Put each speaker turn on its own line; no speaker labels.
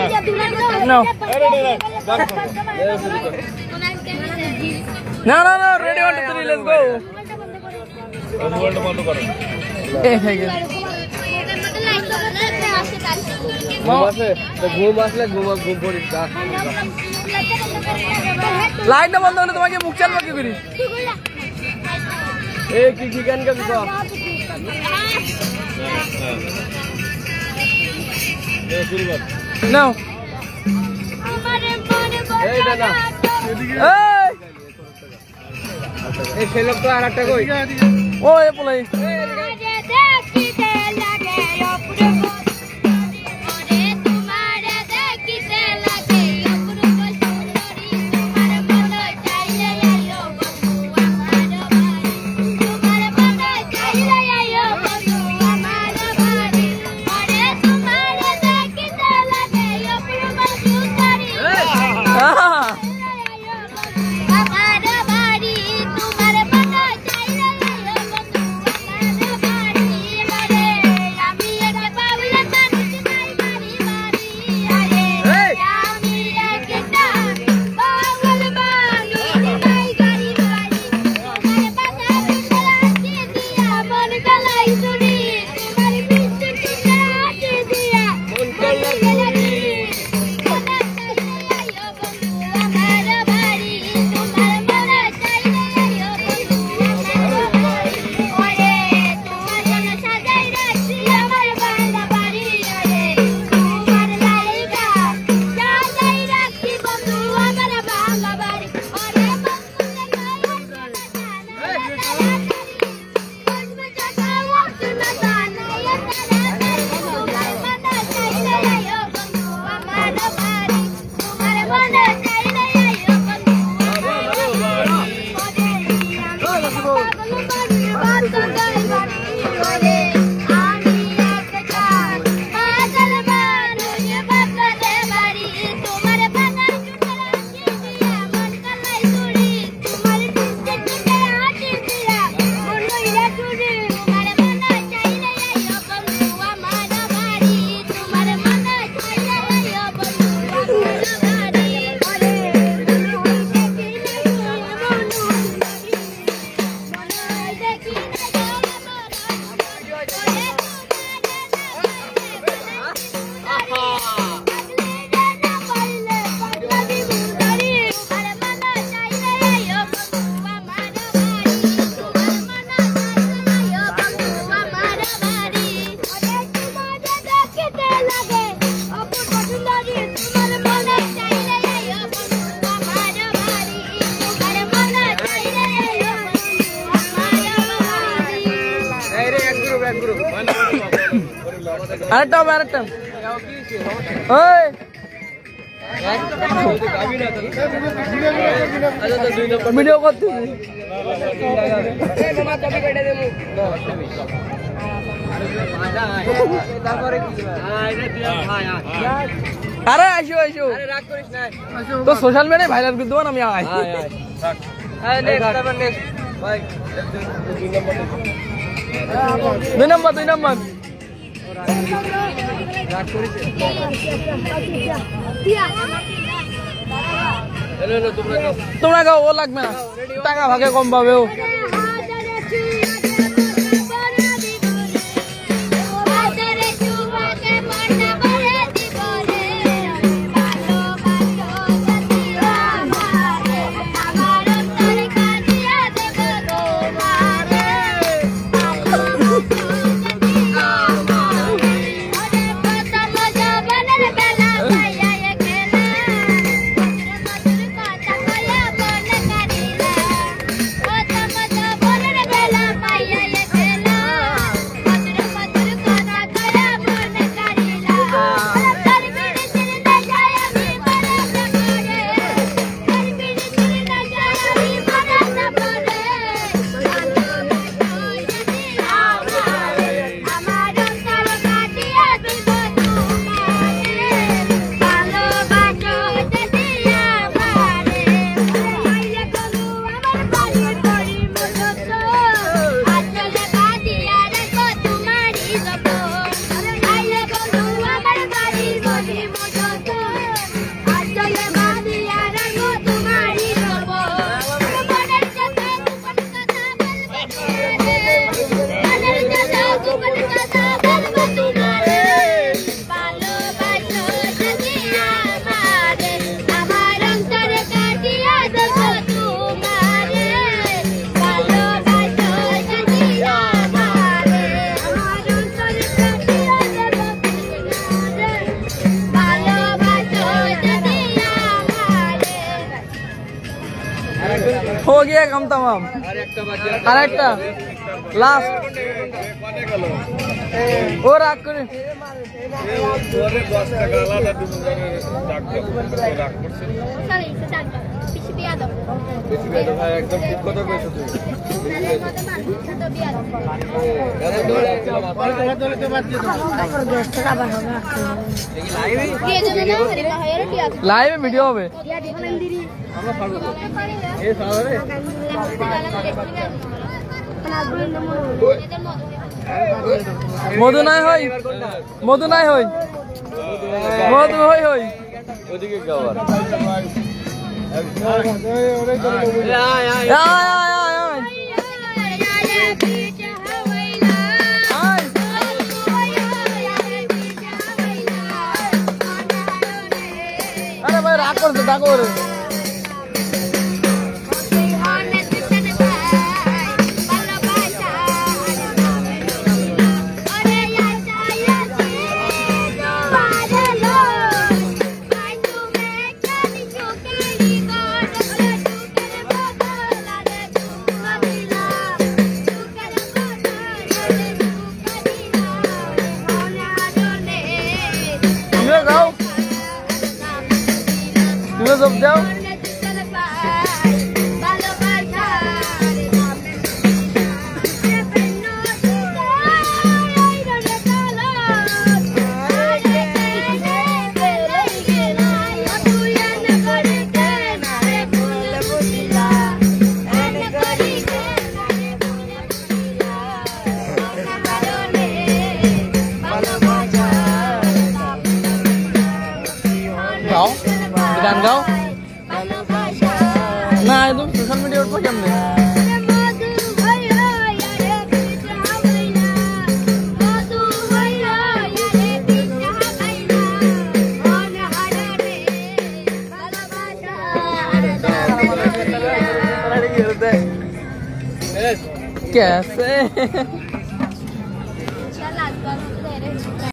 No. No, ready 1 2 3, let's go. Light না বন্ধ হলে তোমাকে মুখ চালবা কি করিস? কি গান গাবি তো? নাও এই দাদা এই ছেলে তো আর একটা কই ও এ পলাই আরেকটা ওই ভিডিও করতে আরে আইসো তো সোশ্যাল মিডিয়ায় ভাইরাল করে দেবো না আমি আয় দুই নম্বর তোমরা গাও ও লাগবে না টাকা ভাগে কম পাবে ও हो गया कम तमाम আরেকটা লাস্ট ও রাগ করে লাইভে ভিডিও হবে মধু নাই হই মধু নাই হই মধু হই হই ওদিকে গাওয়ার আরে ভাই রাগ করছে তা করে सब जाओ গান গাও না একদম সোশ্যাল মিডিয়ার উপর কেমনে कैसे